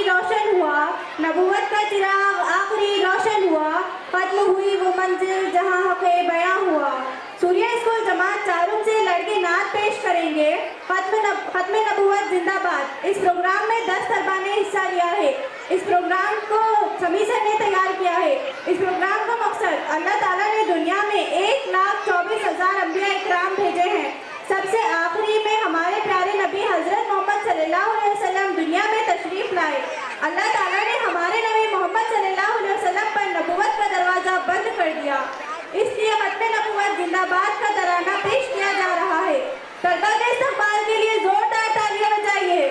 रोशन हुआ, नबूवत का चिराग आखिरी रोशन हुआ, खत्म हुई वो मंजिल जहां हक़े बयां हुआ। सूर्य स्कूल जमात चारुम से लड़के नात पेश करेंगे, खत्म नबूवत जिंदाबाद। इस प्रोग्राम में 10 तलबा ने हिस्सा लिया है। इस प्रोग्राम को समी सर ने तैयार किया है। इस प्रोग्राम का मकसद अल्लाह ताला ने दुनिया में 1,24,000 अंबिया इकराम भेजे हैं। सबसे आखिरी में हमारे प्यारे नबी हजरत मोहम्मद सल्लल्लाहु अलैहि वसल्लम दुनिया में तशरीफ लाए। अल्लाह ताला ने हमारे नबी मोहम्मद सल्लल्लाहु अलैहि वसल्लम पर नबूवत का दरवाजा बंद कर दिया, इसलिए खत्म नबूवत जिंदाबाद का तराना पेश किया जा रहा है। तलबा के इस्तकबाल के लिए जोरदार तालियां बजाइए।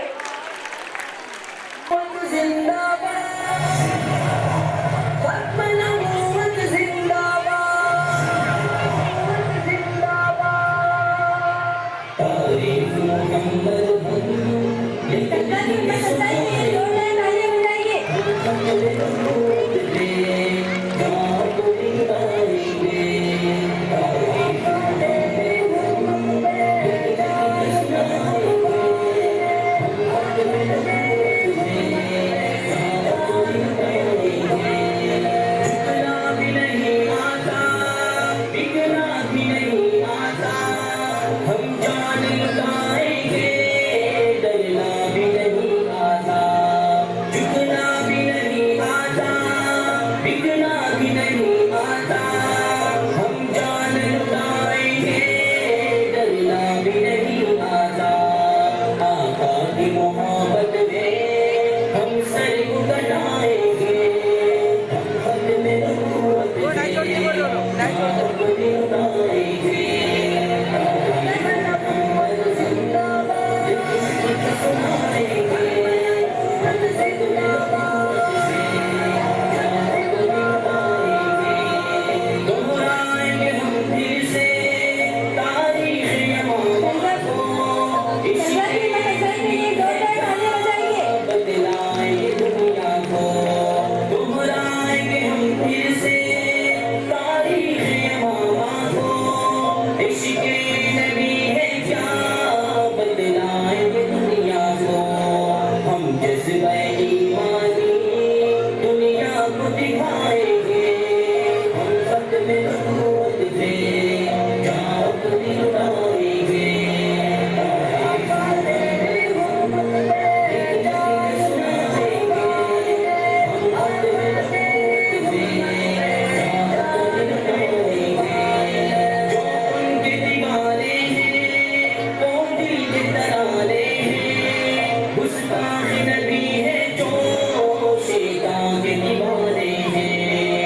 नबी है जो शेतान के दीवाने हैं।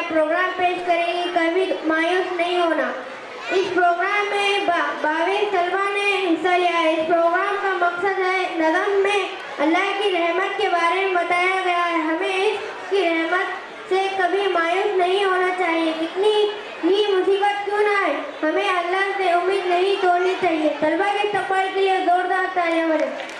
प्रोग्राम पेश करेंगी, कभी मायूस नहीं होना। इस प्रोग्राम में 22 तलबा ने हिस्सा लिया है। इस प्रोग्राम का मकसद है, नज़म में अल्लाह की रहमत के बारे में बताया गया है। हमें इसकी रहमत से कभी मायूस नहीं होना चाहिए। कितनी ही मुसीबत क्यों ना आए, हमें अल्लाह से उम्मीद नहीं तोड़नी चाहिए। तलबा के इस्तकबाल के लिए जोरदार तालियां बजाएं।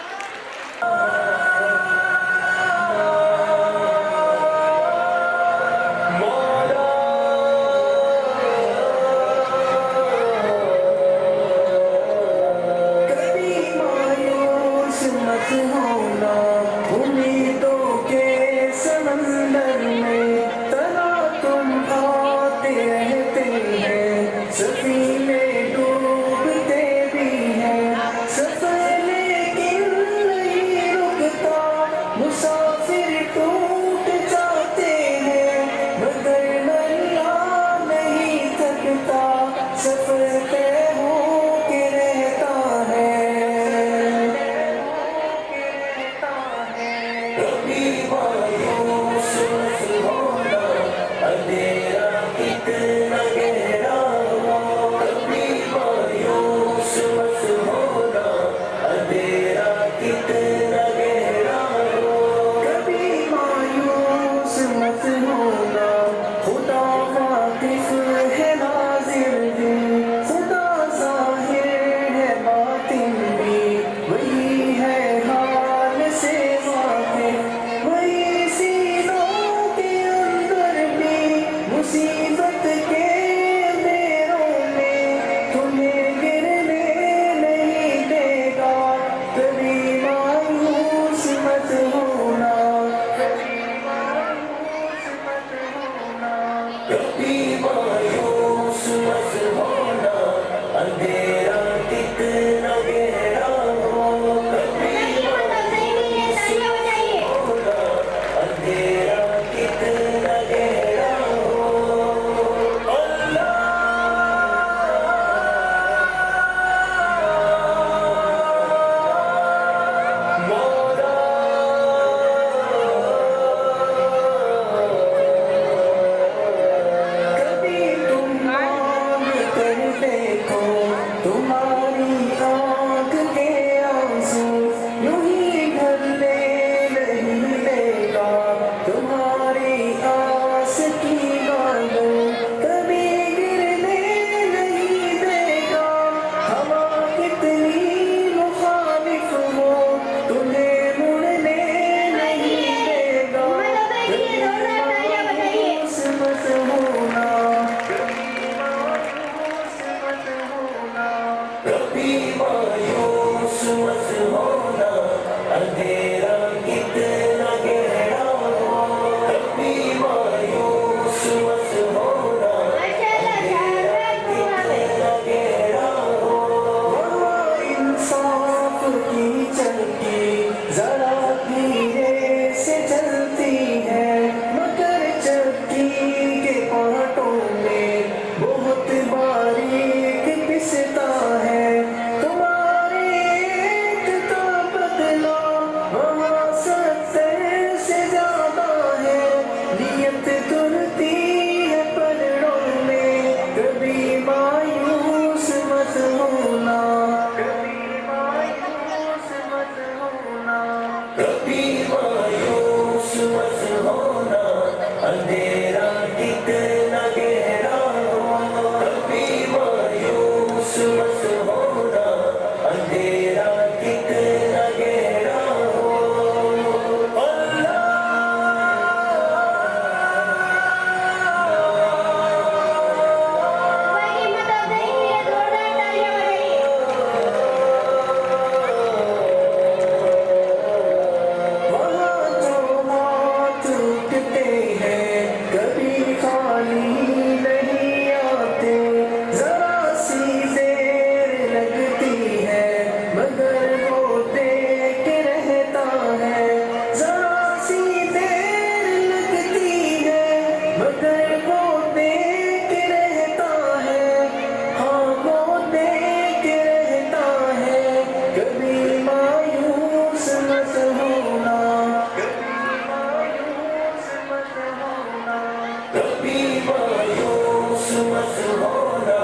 कभी मायूस मत होना,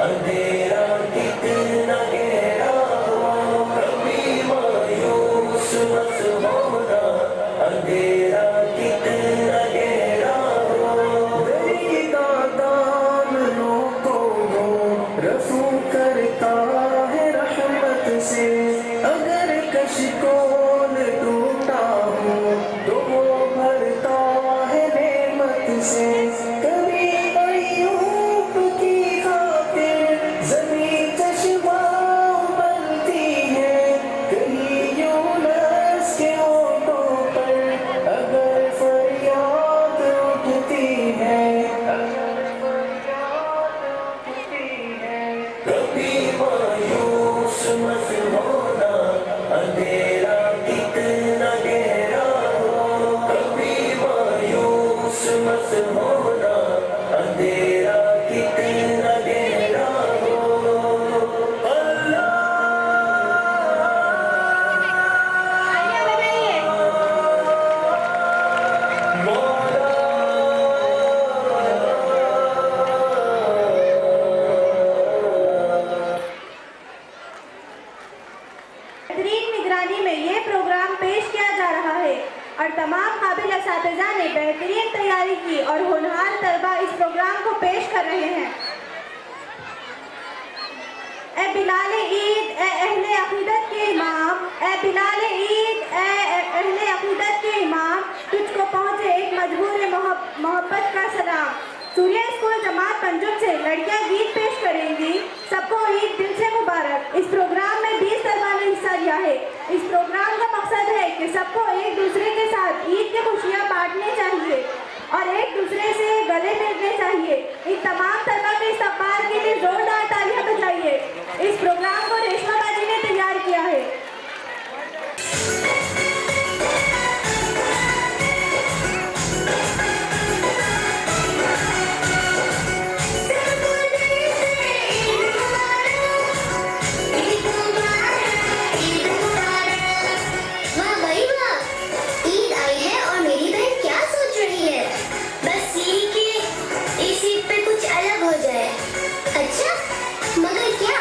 अंधेरा कितना गहरा हो। कभी मायूस मत होना, अंधेरा कितना गहरा हो। दरी का दामनों को वो रफू करता है रहमत से। अगर कशिकोल टूटा हो तो वो भरता है नेमत से। कभी अय्यूब की खातिर ज़मीं चश्मा उबलती है। कहीं यूनुस के होठों पर अगर फरियाद उठती है। कभी मायूस मत होना, अंधेरा कितना गहरा हो। कभी मायूस मत होना, अंधेरा कितना गहरा हो। अल्लाह बेहतरीन निगरानी में ये प्रोग्राम पेश किया जा रहा है और तमाम काबिल असातिज़ा ने बेहतरीन तैयारी की और होनहार तलबा इस प्रोग्राम को पेश कर रहे हैं। ए बिलाल ईद ए अहले अकीदत के इमाम, ए बिलाल ईद ए अहले अकीदत के इमाम, तुझको पहुँचे एक मजबूर मोहब्बत का सलाम। सूर्या स्कूल जमात पंजुम से लड़कियां गीत पेश करेंगी। सबको ईद दिल से मुबारक। इस प्रोग्राम में 20 तलबा ने हिस्सा लिया है। इस प्रोग्राम का मकसद है कि सबको एक दूसरे के साथ ईद की खुशियां बांटनी चाहिए और एक दूसरे से गले मिलने चाहिए। इन तमाम तलबा के इस्तकबाल के लिए जोरदार तालियां बजाइए। इस प्रोग्राम को रेशमा बाजी ने तैयार किया है। वाह भाई वाह, ईद आई है और मेरी बहन क्या सोच रही है? बस यही कि इस ईद पे कुछ अलग हो जाए। अच्छा, मगर क्या?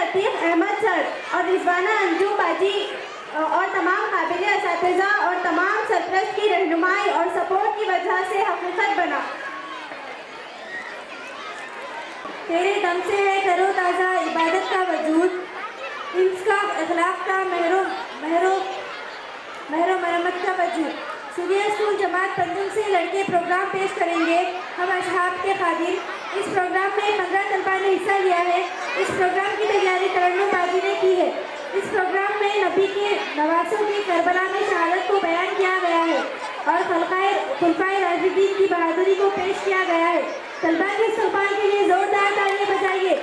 लतीफ़ अहमद सर और रिजवाना अंजू बाजी और तमाम काबिल असातिज़ा और तमाम सरपरस्त की रहनुमाई और सपोर्ट की वजह से हकीकत बना। तेरे दम से है तरोताज़ा इबादत का वजूद, इसका अखलाक का महरो मरम्मत का वजूद। सूर्या स्कूल जमात पंजुम से लड़के प्रोग्राम पेश करेंगे हम असहाब के खादिम। इस प्रोग्राम में 15 तलबा ने हिस्सा लिया है। इस प्रोग्राम की तैयारी तरन्नुम बाजी ने की है। इस प्रोग्राम में नबी के नवासों की करबला में शहादत को बयान किया गया है और खुलफाए राशिदीन की बहादुरी को पेश किया गया है। तलबा के इस्तकबाल के लिए जोरदार तालियां बजाइए।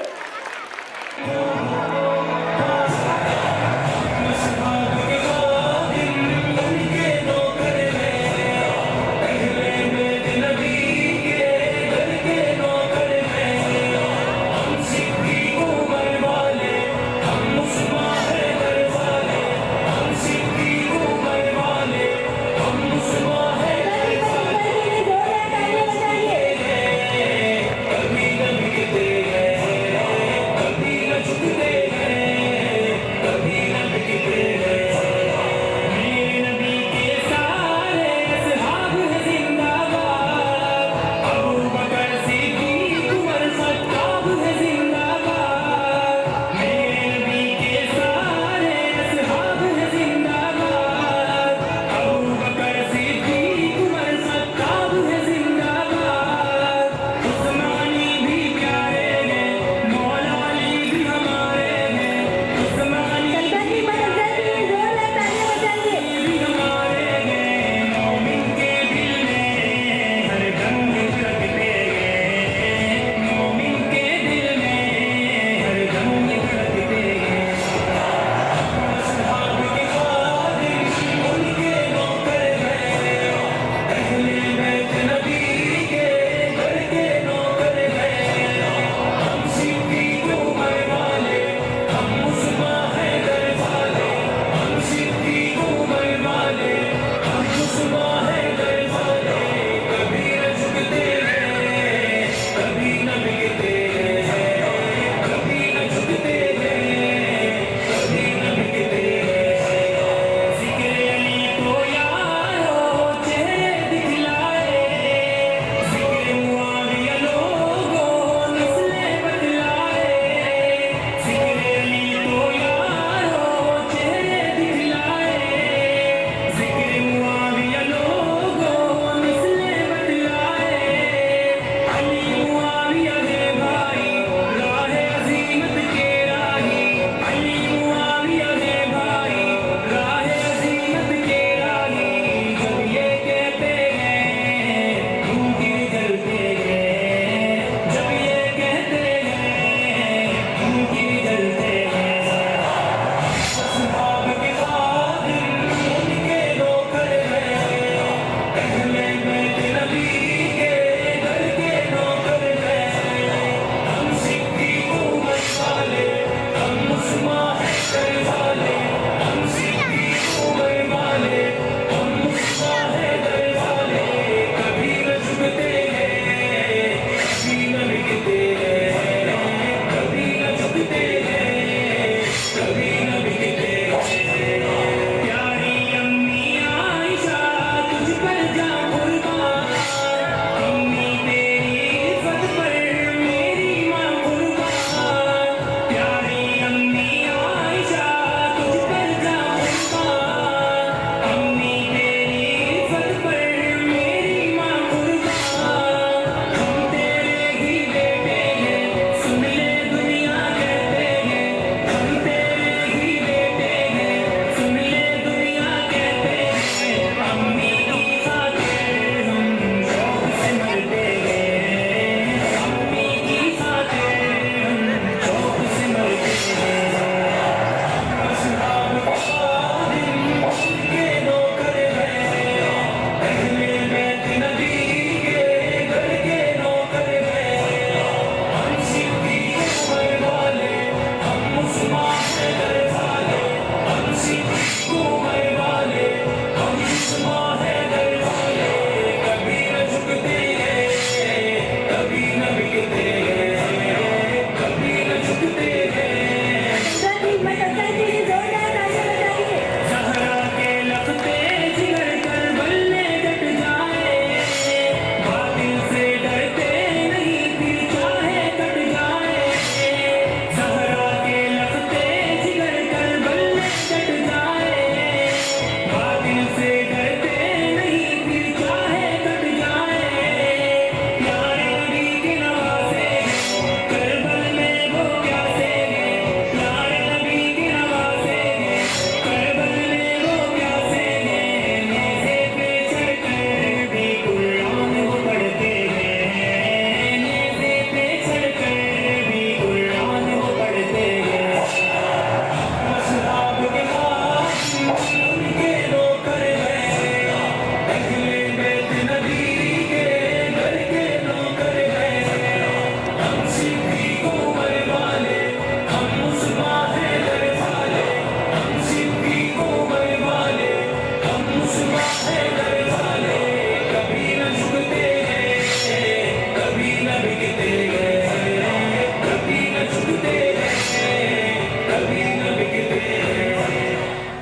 कभी न बिकते हैं, कभी न झुकते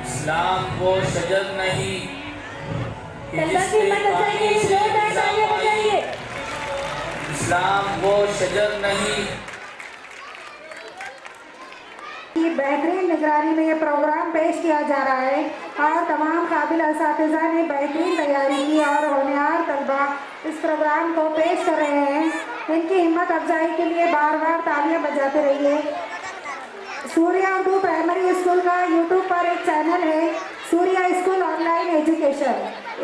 इस्लाम वो शजर नहीं कि तलबा की जिससे हिम्मत अफजाई के लिए पानी से जोरदार तालियां बजाइए। इस्लाम वो शजर नहीं। की बेहतरीन निगरानी में ये प्रोग्राम पेश किया जा रहा है और तमाम काबिल असातिज़ा ने बेहतरीन तैयारी की और होनहार तलबा इस प्रोग्राम को पेश कर रहे हैं। इनकी हिम्मत अफजाई के लिए बार बार तालियां बजाते रहिए। सूर्या उर्दू प्राइमरी स्कूल का यूट्यूब पर एक चैनल है, सूर्या स्कूल ऑनलाइन एजुकेशन।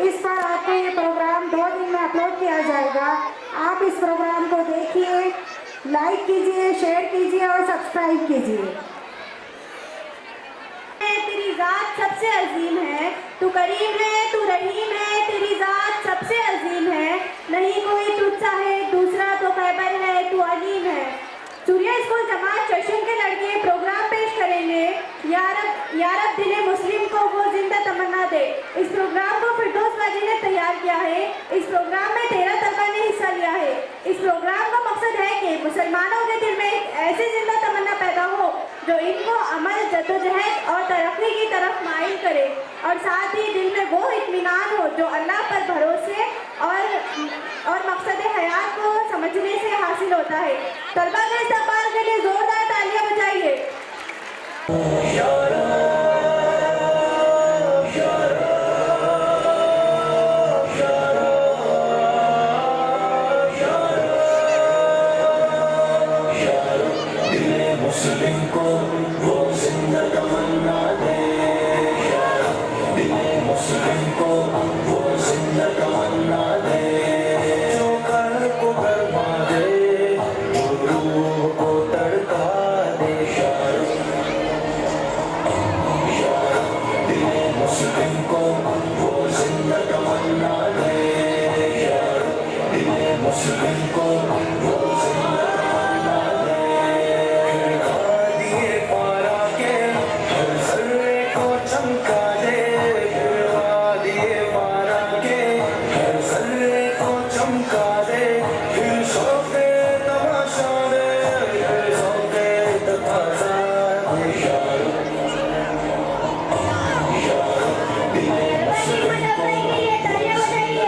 इस पर आपको ये प्रोग्राम 2 दिन में अपलोड किया जाएगा। आप इस प्रोग्राम को देखिए, लाइक कीजिए, शेयर कीजिए और सब्सक्राइब कीजिए। तेरी जात सबसे अजीम है, तू करीम है, तू रहीम है, तेरी जात सबसे अजीम है, नहीं कोई तुझसा है दूसरा तो खैबर है, तू अलीम है। सूर्या स्कूल जमात चशन के लड़के प्रोग्राम पेश करेंगे, यारब दिले मुस्लिम को वो जिंदा तमन्ना दे। इस प्रोग्राम को फिरदौस बाजी ने तैयार किया है। इस प्रोग्राम में 13 तलबा ने हिस्सा लिया है। इस प्रोग्राम का मकसद है कि मुसलमानों के दिल में एक ऐसी जिंदा तमन्ना पैदा हो जो इनको अमल, जद्दोजहद और तरक्की की तरफ माइल करे और साथ ही दिल में वो इत्मीनान हो जो अल्लाह पर भरोसे और मकसद हयात को समझने से हासिल होता है। तलबा के इस्तकबाल के लिए जोरदार तालियां बजाइए। मुस्लिम को वो जिंदा तमन्ना दे, मुस्लिम को वो जिंदा तमन्ना दे, जो कल को बर्मा दे, जो रूह को तड़का दे। मुस्लिम को वो जिंदा तमन्ना दे, मुस्लिम को वो जिंदा तलबा की हिम्मत अफजाई के लिए तालियां बजाइए।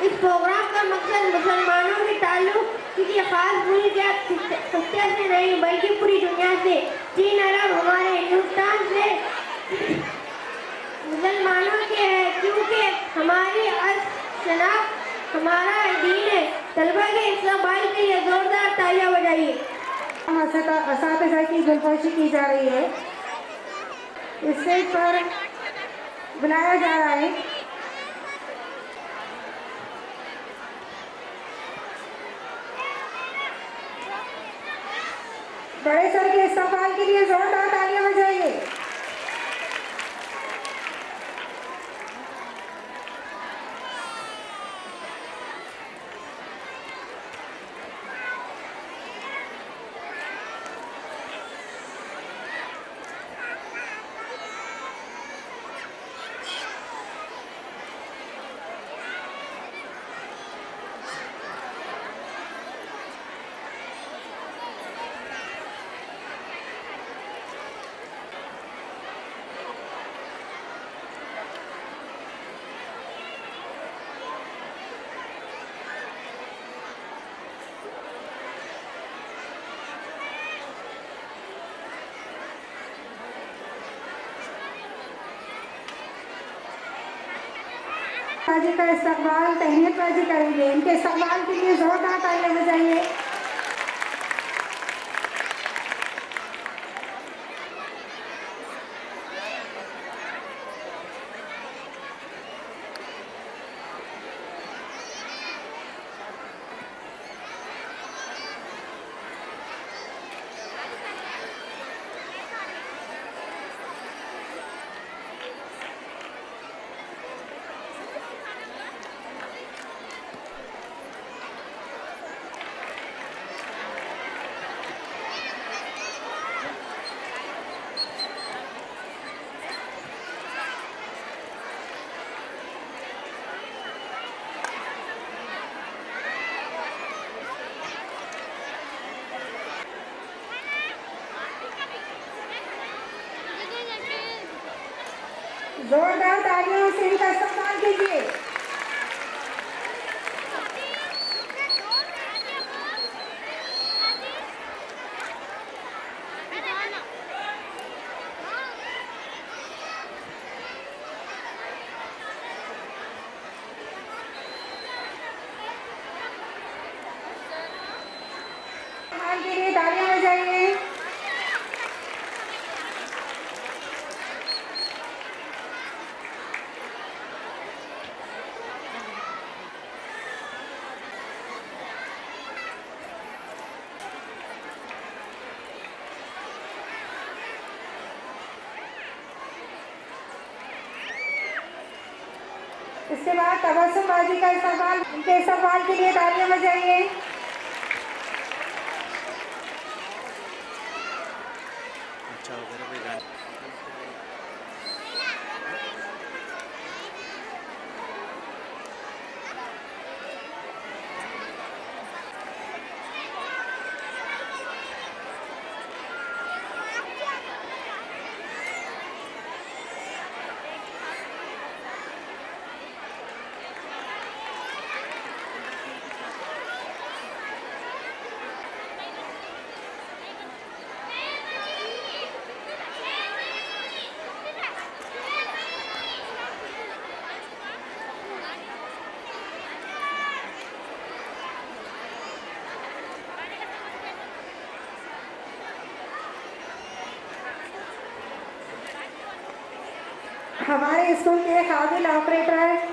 इस प्रोग्राम का मकसद मुसलमानों के ताल्लुक किसी खास मुल्क या खित्ते से नहीं बल्कि पूरी दुनिया से, 3 अरब हमारे हिंदुस्तान से मुसलमानों के हैं, क्योंकि हमारी शनाख्त हमारा दीन है। तलबा के इस्तेमाल के लिए जोरदार तालियां बजाइए। असातिज़ा की गुलपोशी की जा रही है। स्टेज पर बुलाया जा रहा है बड़े सर के इस्तेमाल के लिए जोरदार तालियां बजाइए। बाजी का इस्तकबाल तहनीत बाजी करेंगे। इनके इस्तकबाल के लिए जोरदार तालियां बजाइए। जोरदार तालियों से इनका इस्तेमाल कीजिए। के लिए तालियां बजाइए। इसके बाद तबस्सुमबाजी का इस्तेमाल, इनके इस्तेमाल के लिए तालियां बजाइए। हमारे स्कूल के काबिल ऑपरेटर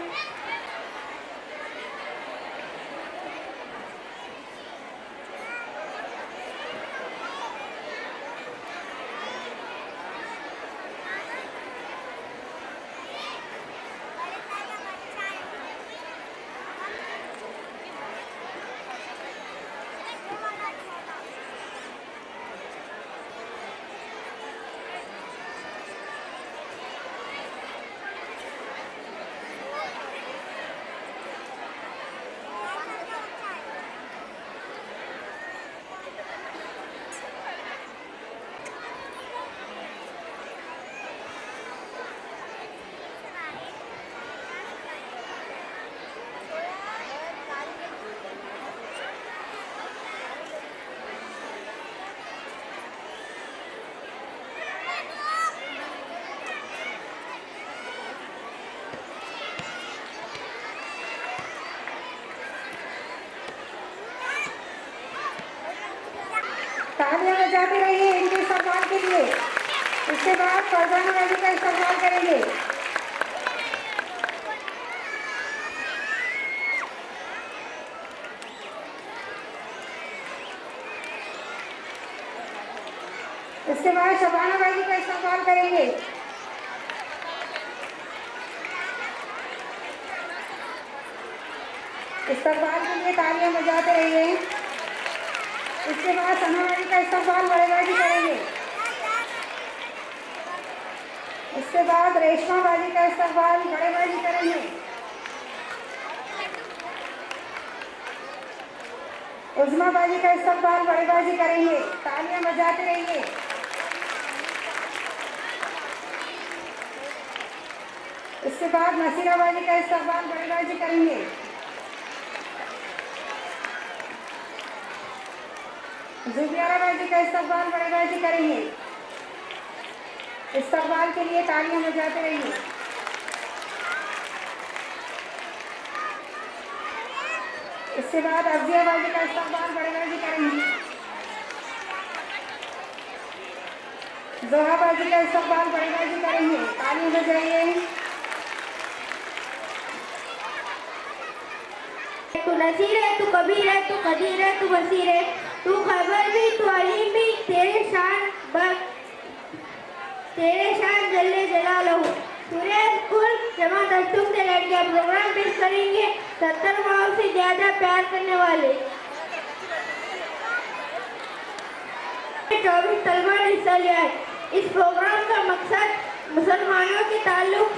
तालियां बजाते रहिए इनके इस्तकबाल के लिए। इसके बाद फरजाना बाजी का इस्तकबाल करेंगे। इसके बाद शबाना बाजी का इस्तकबाल करेंगे। इस्तकबाल के लिए तालियां बजाते रहिए। इसके बाद सना बाजी का इस्तकबाल बड़ेबाजी करेंगे। इसके बाद रेशमा बाजी का इस्तकबाल बड़ेबाजी करेंगे। उज़मा बाजी का इस्तकबाल बड़ेबाजी करेंगे। तालियां बजाते रहिए। इसके बाद नसीरा बाजी का इस्तकबाल बड़ेबाजी करेंगे। जुबियारा बाजी का इस्तकबाल बड़ेबाजी करेंगे। इस्तकबाल के लिए तालियां बजाते रहिए। इसके बाद अफजिया बाजी का इस्तकबाल बड़ेबाजी करेंगे। जोहा बाजी का इस्तकबाल बड़ेबाजी करेंगे। तालियां बजाइए। तू नसीर है, तू कबीर है, तू कदीर है, तू बसीर है, तू खबर भी, तू अलीम भी, तेरे शान जल्ले जलालहू। सूर्य स्कूल जमात अष्टम से लड़कियां प्रोग्राम पेश करेंगे 70 माह से ज्यादा प्यार करने वाले 24 तलबा ने हिस्सा लिया है। इस प्रोग्राम का मकसद मुसलमानों के ताल्लुक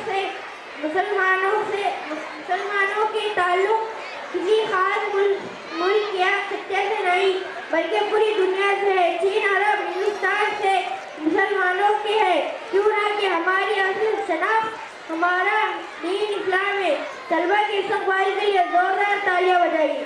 किसी खास मुल्क या खित्ते से नहीं बल्कि पूरी दुनिया से है। चीन, अरब, हिंदुस्तान से मुसलमानों के है। क्यों ना कि हमारी असल शनाख्त हमारा दीन इस्लाम है। तलबा के इस्तकबाल के लिए जोरदार तालियां बजाइए।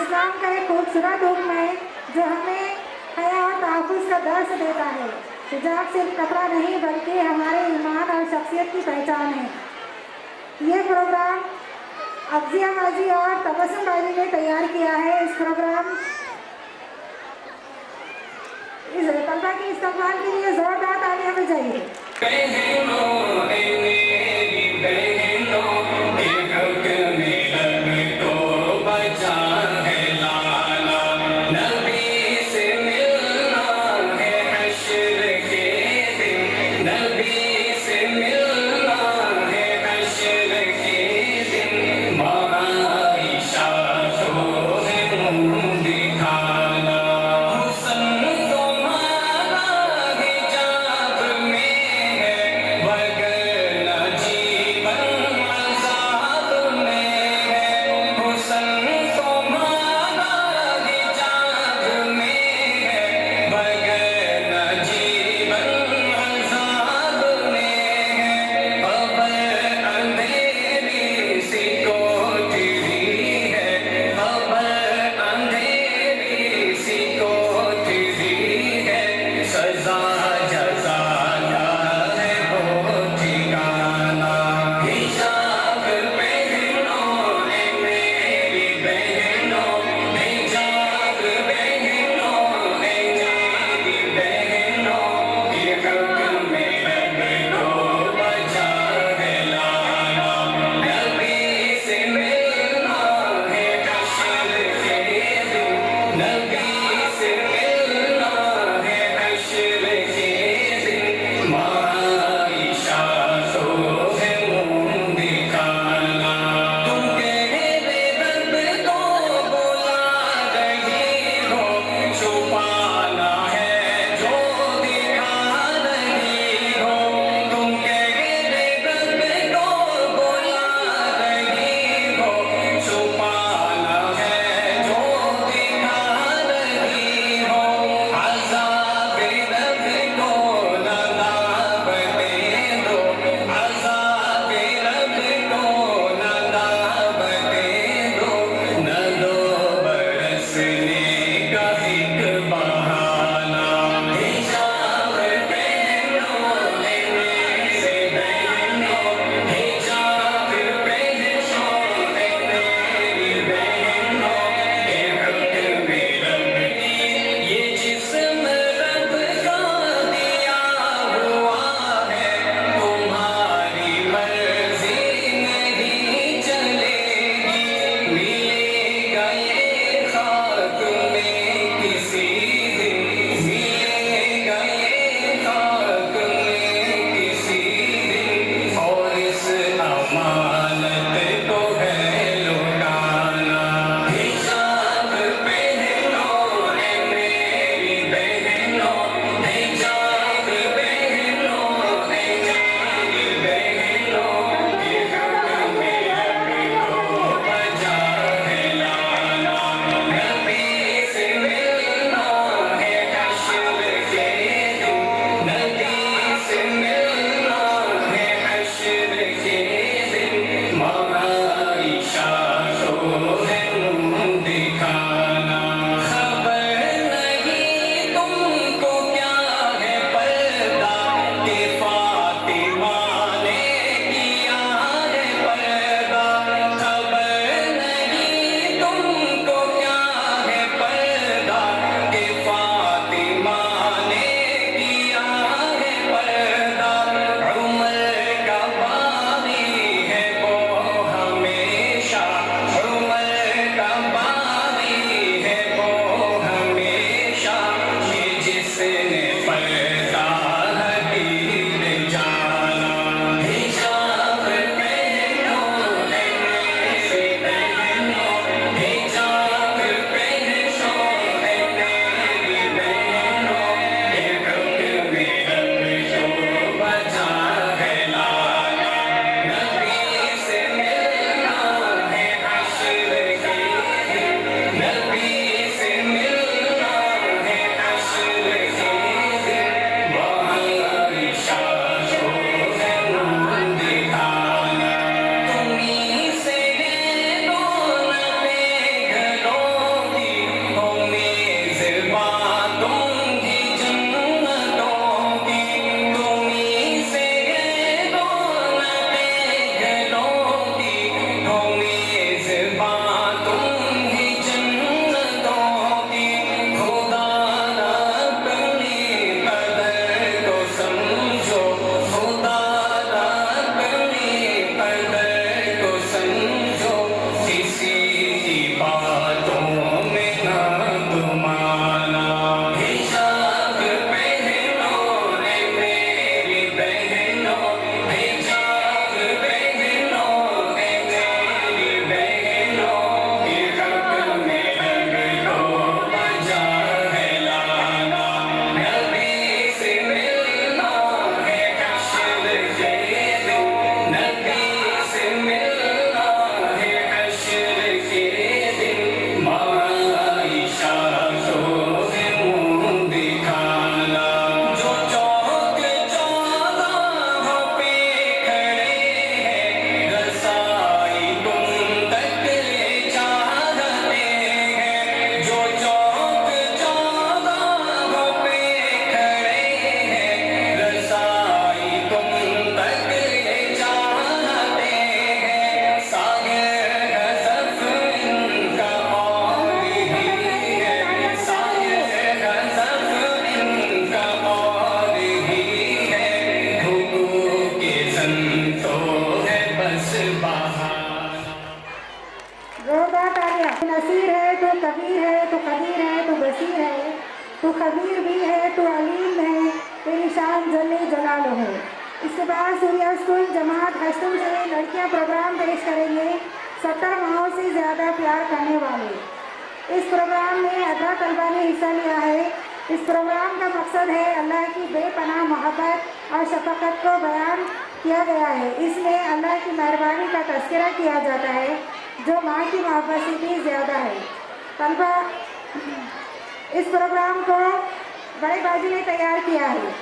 इस्लाम का एक खूबसूरत हुक्म है जो हमें हया और तहफ़्फ़ुज़ का दर्स देता है। हिजाब सिर्फ कपड़ा नहीं बल्कि हमारे ईमान और शख्सियत की पहचान है। ये प्रोग्राम अफ़ज़िया बाजी और तबस्सुम बाजी ने तैयार किया है। इस तलबा के इस्तकबाल के लिए ज़ोरदार तालियां बजाइए। वगरना गया। नसीर है तो कबीर है तो कदीर है तो बसीर है तो खबीर भी है तो अलीम है, तेरी शान जल्ले जलाल है। इसके बाद सूर्या स्कूल जमात हस्तम से लड़कियां प्रोग्राम पेश करेंगे 70 माहों से ज़्यादा प्यार करने वाले। इस प्रोग्राम में 18 तलबा ने हिस्सा लिया है। इस प्रोग्राम का मकसद है अल्लाह की बेपनाह मोहब्बत और शफकत को बयान किया गया है। इसमें अल्लाह की मेहरबानी का तज़किरा किया जाता है जो माँ की मोहब्बत से भी ज़्यादा है। तलबा इस प्रोग्राम को बड़े बाजी ने तैयार किया है।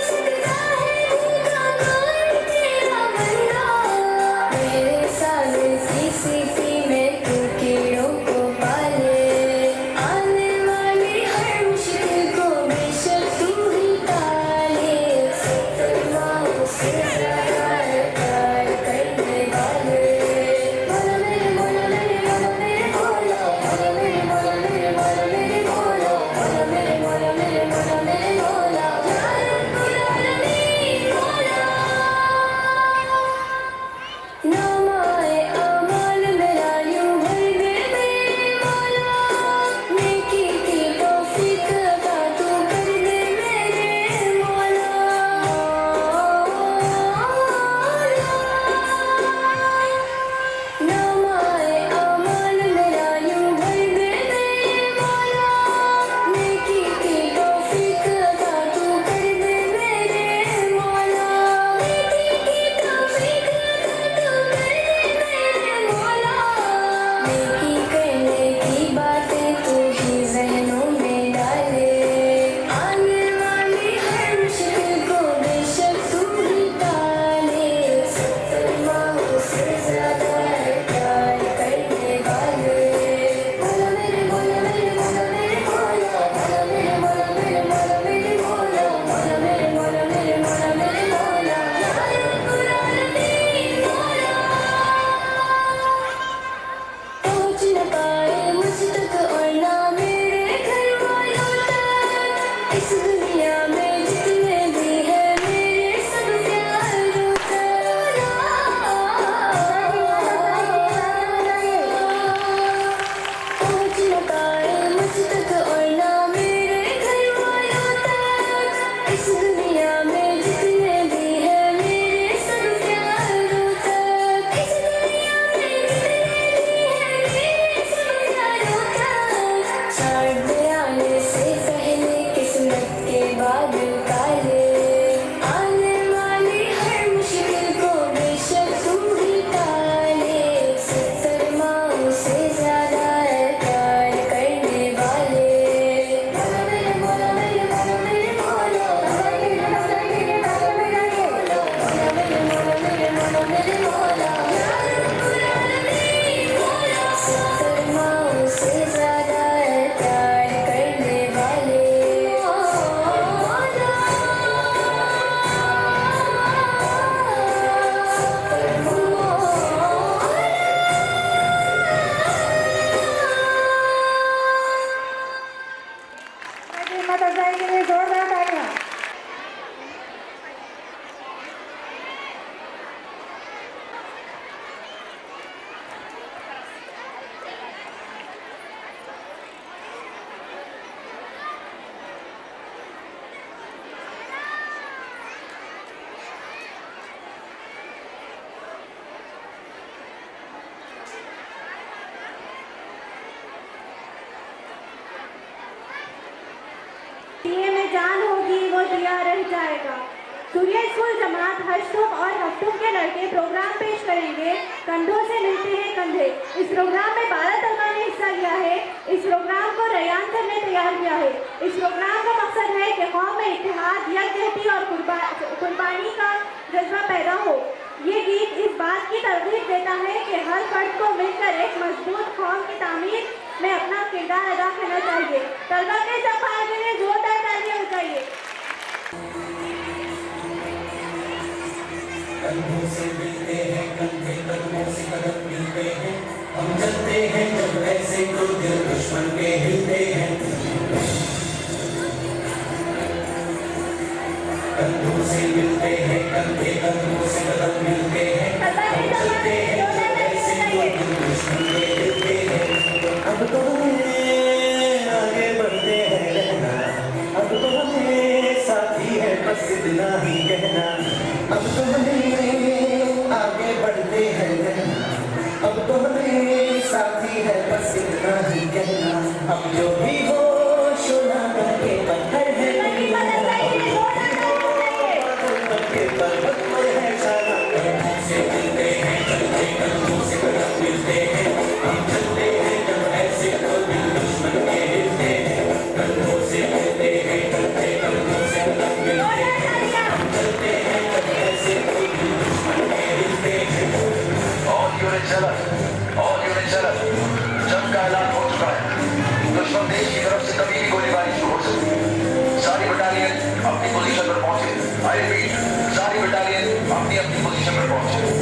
सकता है भूखा सूर्या स्कूल जमात हर्षुम और हफ्तुम के लड़के प्रोग्राम पेश करेंगे कंधों से मिलते हैं कंधे। इस प्रोग्राम में 12 तलबा ने हिस्सा लिया है। इस प्रोग्राम को रैयान सर ने तैयार किया है। इस प्रोग्राम का मकसद है कि कौम में इत्तेहाद, यकजहती और कुर्बानी का जज्बा पैदा हो। ये गीत इस बात की तरगीब देता है कि हर फर्द को मिलकर एक मजबूत कौम की तामीर में अपना किरदार अदा करना चाहिए। तलबा के सफाए के लिए जोरदार तालियां बजाइए। कंधों से मिलते हैं कंधे, कदमों से कदम मिलते हैं, हम चलते हैं जब ऐसे तो दिल दुश्मन के हिलते हैं। कंधों से मिलते हैं कंधे, कदमों से कदम मिलते हैं, हम चलते हैं जब ऐसे तो दिल दुश्मन के हिलते हैं। अब तो हमें आगे बढ़ते हैं रहना, अब तो हमें साथी है बस इतना ही कहना। अब तो हमें आगे बढ़ते हैं रहना, अब तो हमें साथी है बस इतना ही कहना। अब जो भी हो सोना के पत्थर है, के पर्वत पर है शाना। कंधों से मिलते हैं कंधे, कदमों से कदम मिलते हैं, हम चलते हैं जब ऐसे तो दिल दुश्मन के हिलते हैं। कंधों से मिलते हैं कंधे, कदमों से कदम मिलते हैं, हम चलते हैं जब ऐसे तो दिल दुश्मन के हिलते हैं। All units alert, जंग का ऐलान हो चुका है। दुश्मन देश की तरफ से कभी भी गोलीबारी शुरू हो सकती है। सारी बटालियन अपनी पोजीशन पर पहुंचे। I repeat, सारी बटालियन अपनी अपनी पोजीशन पर पहुंचे।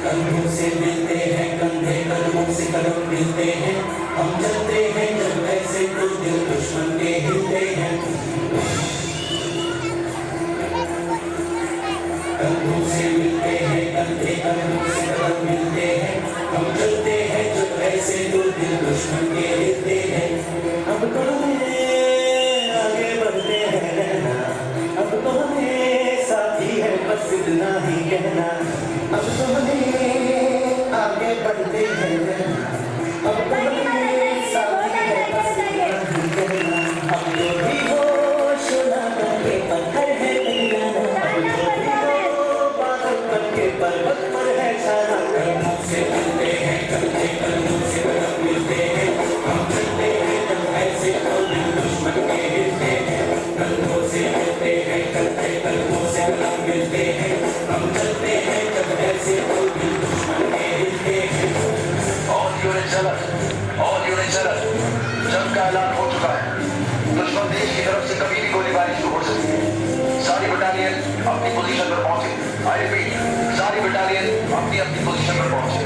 कंधों से मिलते हैं कंधे, कदमों से कदम मिलते हैं, हम चलते हैं जब ऐसे तो दिल दुश्मन के हिलते हैं। कंधों से मिलते हैं कंधे, कदमों से कदम मिलते हैं, हम चलते हैं जब ऐसे तो दिल दुश्मन के हिलते हैं। अब तो हमें आगे बढ़ते हैं रहना, अब तो हमें साथी है बस इतना ही कहना। अब तो हमें आगे बढ़ते हैं रहना, अब तो हमें साथी है बस इतना ही कहना। अब जो भी हो सोना के पत्थर है मिलाना, अब जो भी हो बादल बन के पर्वत पर है छाना। कंधों से मिलते हैं कंधे, कदमों से कदम मिलते हैं, हम चलते हैं जब ऐसे तो दिल दुश्मन के हिलते हैं। कंधों से मिलते हैं कंधे, कदमों से कदम मिलते हैं, हम चलते हैं जब ऐसे तो दिल दुश्मन के हिलते हैं। All units alert, जंग का ऐलान हो चुका है। दुश्मन देश की तरफ से कभी भी गोलीबारी शुरू हो सकती है। सारी बटालियन अपनी पोजीशन पर पहुंचे। I repeat, सारी बटालियन अपनी अपनी पोजीशन पर पहुंचे।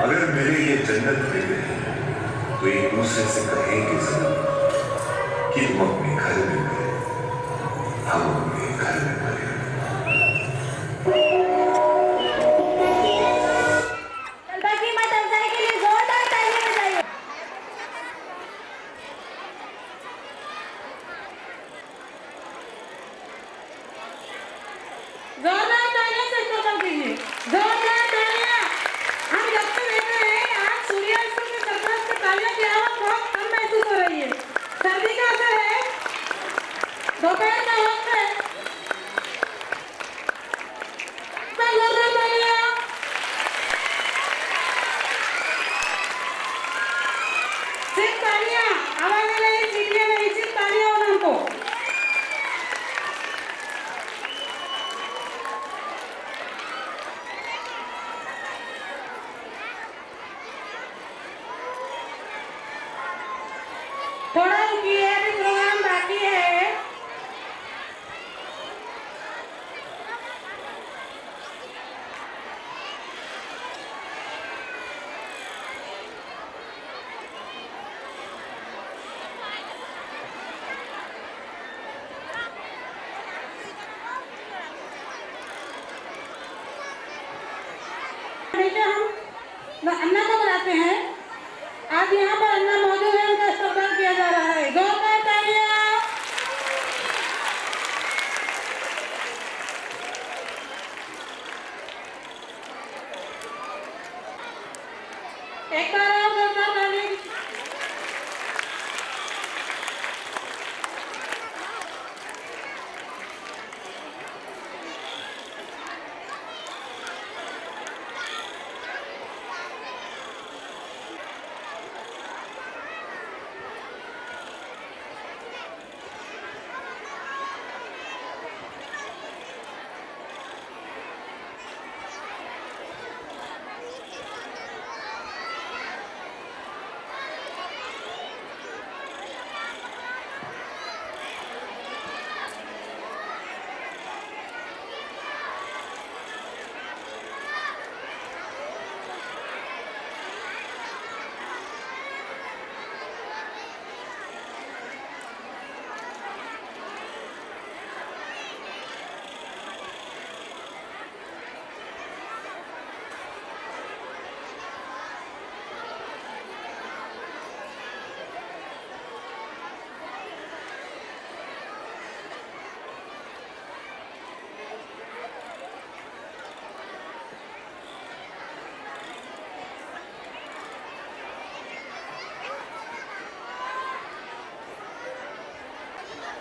अगर मेरे ये जन्नत मिल गई तो एक दूसरे से कहेंगे जरूर कि तुम अपने घर में गए, हम अपने घर में गए। तलबा की मत अफजाई के लिए जोरदार तालियां बजाइए। जोरदार तालियां से स्वागत कीजिए, जोरदार तालियां। दोपहर का वक्त है। सिर्फ तालियां, आवाज़ें नहीं, सीटियां नहीं, सिर्फ तालियां हो हमको। थोड़ा रुकिए, अभी प्रोग्राम बाकी है। बेटे हम अन्ना को बुलाते हैं। आज यहाँ पर अन्ना मौजूद है, उनका इस्तकबाल किया जा रहा है। जोरदार तालियां। एक बार और जोरदार तालियां।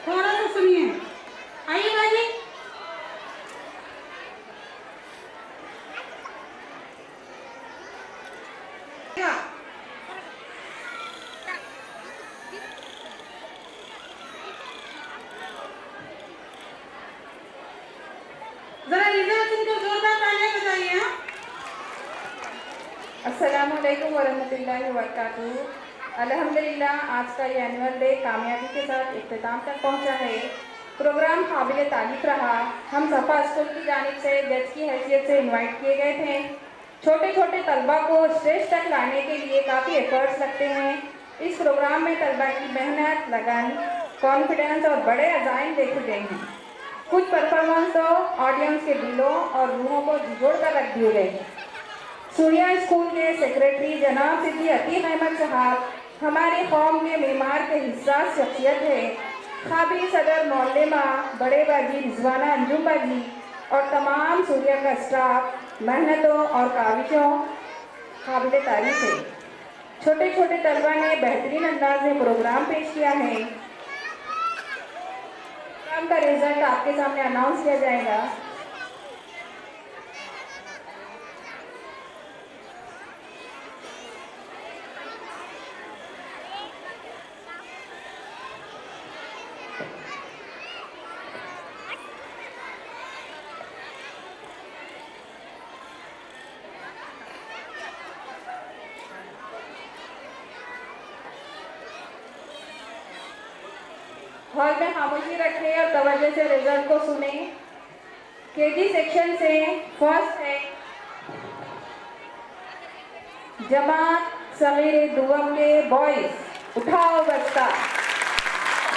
थोड़ा सा सुनिए, आइए बाजी। जरा रिजल्ट सुनकर जोरदार तालियां बजाइए। अस्सलामुअलैकुम वरहमतुल्लाहि वबरकातुहू। अल्हम्दुलिल्लाह आज का ये एनुअल डे कामयाबी के साथ इख्तिताम तक पहुंचा है। प्रोग्राम काबिल तारीफ रहा। हम सफ़ा स्कूल की जानिब से जज की हैसियत से इनवाइट किए गए थे। छोटे छोटे तलबा को स्टेज तक लाने के लिए काफ़ी एफर्ट्स लगते हैं। इस प्रोग्राम में तलबा की मेहनत, लगन, कॉन्फिडेंस और बड़े अज़ाइम देखे गए हैं। कुछ परफॉर्मेंस तो ऑडियंस के दिलों और रूहों को झिझोड़ कर रख दिए गए हैं। सूर्या स्कूल के सेक्रेटरी जनाब सिद्दी अतीक अहमद साहब हमारे कौम के मीमार के हिस्सास शख्सियत है। काबिल सदर मौलमा बड़े बाजी रिजवाना अंजुम बाजी और तमाम सूर्या का स्टाफ मेहनतों और काविशों काबिल तारीफ है। छोटे छोटे तलबा ने बेहतरीन अंदाज में प्रोग्राम पेश किया है। प्रोग्राम का रिजल्ट आपके सामने अनाउंस किया जाएगा। हॉल में खामोशी रखें और तवज्जो से रिजल्ट को सुने। केजी सेक्शन से फर्स्ट है जमात सगीर दुवम के बॉयज। उठाओ बस्ता,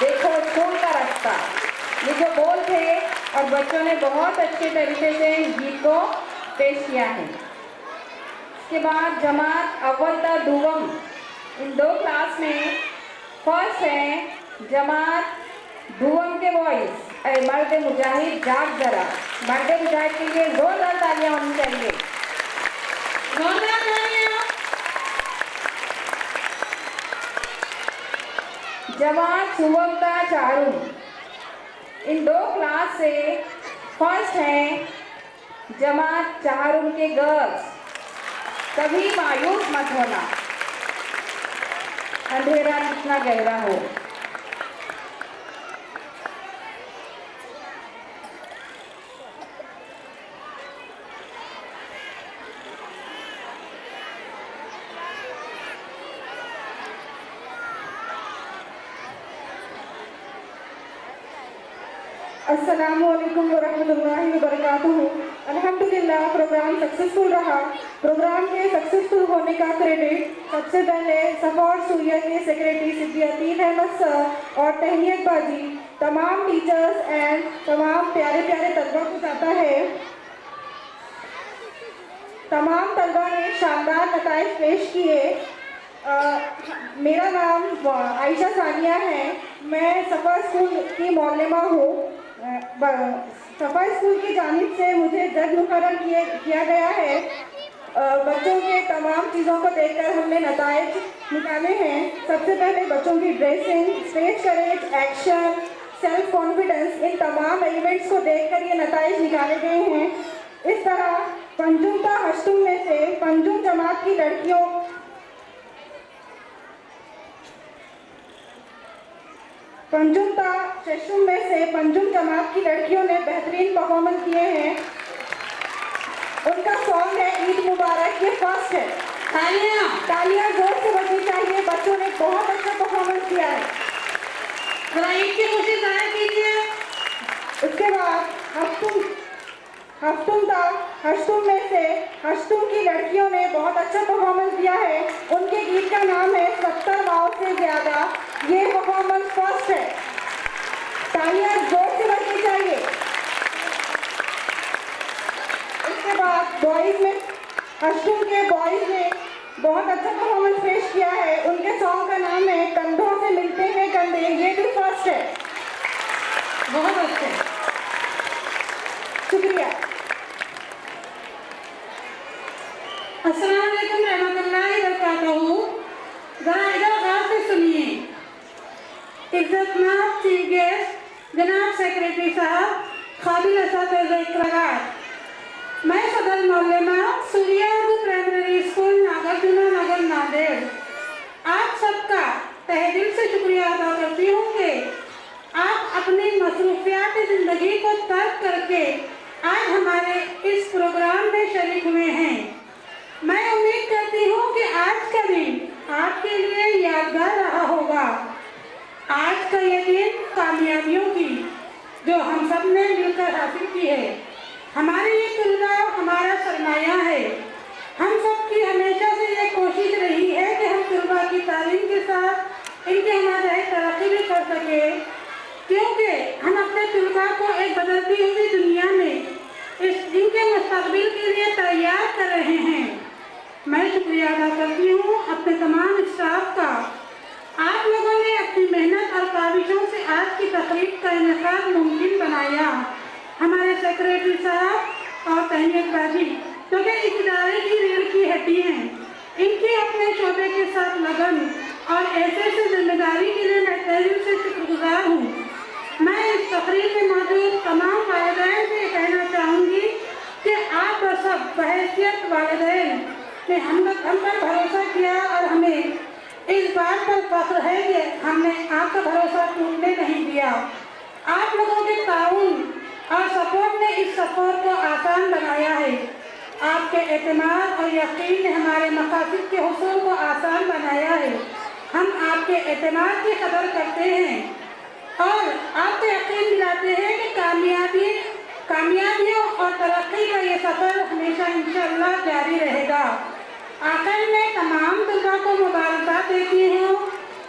देखो स्कूल का रास्ता। ये जो बोल थे और बच्चों ने बहुत अच्छे तरीके से इस गीत को पेश किया है। इसके बाद जमात अव्वल ता दुवम, इन दो क्लास में फर्स्ट है जमात दुवम के बॉयज। अरे मर्द मुजाहिद जाग जरा। मर्द मुजाहिद के लिए जोरदार तालियां होनी चाहिए। जोरदार तालियां। जमात सुवम ता चारू, इन 2 क्लास से फर्स्ट हैं जमात चारुम के गर्ल्स। कभी मायूस मत होना, अंधेरा कितना गहरा हो। अस्सलामुअलैकुम वरहमतुल्लाहि वबरकातुहू। अल्हम्दुलिल्लाह प्रोग्राम सक्सेसफुल रहा। प्रोग्राम के सक्सेसफुल होने का क्रेडिट सबसे पहले सफौर सूर्या के सेक्रेटरी सिद्दीकीन अहमद सर और तहनीत बाजी तमाम टीचर्स एंड तमाम प्यारे प्यारे तलबा को जाता है। तमाम तलबा ने शानदार नताइज पेश किए। मेरा नाम आयशा सानिया है। मैं सफ़ा स्कूल की मौलमा हूँ। सफ़ा स्कूल की जानिब से मुझे जज मुकर्रर किया गया है। बच्चों के तमाम चीज़ों को देखकर हमने नताइज निकाले हैं। सबसे पहले बच्चों की ड्रेसिंग, स्टेज करेज, एक्शन, सेल्फ कॉन्फिडेंस, इन तमाम एलिमेंट्स को देखकर ये नताइज निकाले गए हैं। इस तरह पंजुम ता हश्तुम में से पंजुम जमात की लड़कियों पंजुम ता शशुम में से पंजुम जमात की लड़कियों ने बेहतरीन परफॉर्मेंस किए हैं। उनका सॉन्ग है ईद मुबारक, ये फर्स्ट है। तालियां जोर से बजनी चाहिए। बच्चों ने बहुत अच्छा परफॉर्मेंस किया है। ईद की खुशी जाहिर कीजिए। उसके बाद हश्तुम में से हश्तुम की लड़कियों ने बहुत अच्छा परफॉर्मेंस दिया है। उनके गीत का नाम है 70 माओ से ज्यादा। ये परफॉर्मेंस फर्स्ट है। तालियां जोर से बजनी चाहिए। इसके बाद बॉयज में हश्तुम के बॉयज ने बहुत अच्छा परफॉर्मेंस पेश किया है। उनके सॉन्ग का नाम है कंधों से मिलते हैं कंधे। ये भी फर्स्ट है। बहुत अच्छे, शुक्रिया। अस्सलाम वालेकुम रहमतुल्लाहि वबरकातुहू। जरा इधर गौर से सुनिए। इज्जतमाब चीफ गेस्ट जनाब सेक्रेटरी साहब, काबिल इकरार, मैं सदर मौलमा सूर्या उर्दू प्राइमरी स्कूल नागरजुना नगर नांदेड़ आप सबका तहे दिल से शुक्रिया अदा करती हूँ कि आप अपनी मसरूफियात ज़िंदगी को तर्क करके आज हमारे इस प्रोग्राम में शरीक हुए हैं। मैं उम्मीद करती हूँ कि आज का दिन आपके लिए यादगार रहा होगा। आज का ये दिन कामयाबियों की जो हम सब ने मिलकर हासिल की है। हमारी ये तुलना हमारा सरमाया है। हम सब की हमेशा से ये कोशिश रही है कि हम तुलबा की तालीम के साथ इनके हमारे तरक्की भी कर सके, क्योंकि हम अपने तुलबा को एक बदलती हुई दुनिया में इनके मुस्तकबिल के लिए तैयार कर रहे हैं। मैं शुक्रिया अदा करती हूँ अपने तमाम स्टाफ का। आप लोगों ने अपनी मेहनत और काविशों से आज की तकरीब का इनेकाद मुमकिन बनाया। हमारे सेक्रेटरी साहब और तहनीत बाजी जो कि इस इदारे की रीढ़ की हड्डी हैं, इनकी अपने शोबे के साथ लगन और ऐसे जिम्मेदारी के लिए मैं तहे दिल से शुक्रगुजार हूँ। मैं इस तकरीब में मौजूद तमाम वालिदैन से कहना चाहूँगी कि आप सब बहैसियत वालिदैन ने हम पर भरोसा किया और हमें इस बात पर फख्र है कि हमने आपका भरोसा टूटने नहीं दिया। आप लोगों के ताउन और सपोर्ट ने इस सफ़र को आसान बनाया है। आपके एतमाद और यकीन ने हमारे मकासद के हुसूल को आसान बनाया है। हम आपके एतमाद की कदर करते हैं और आपको यकीन दिलाते हैं कि कामयाबियों और तरक्की का ये सफ़र हमेशा इंशाअल्लाह जारी रहेगा। आखिर में तमाम तुलबा को मुबारकबाद देती हूँ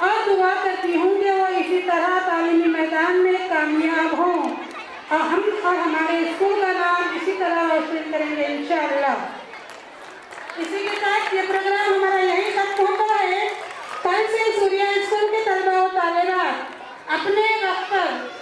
और दुआ करती हूँ कि वो इसी तरह तालीमी मैदान में कामयाब हों और हम और हमारे स्कूल का नाम इसी तरह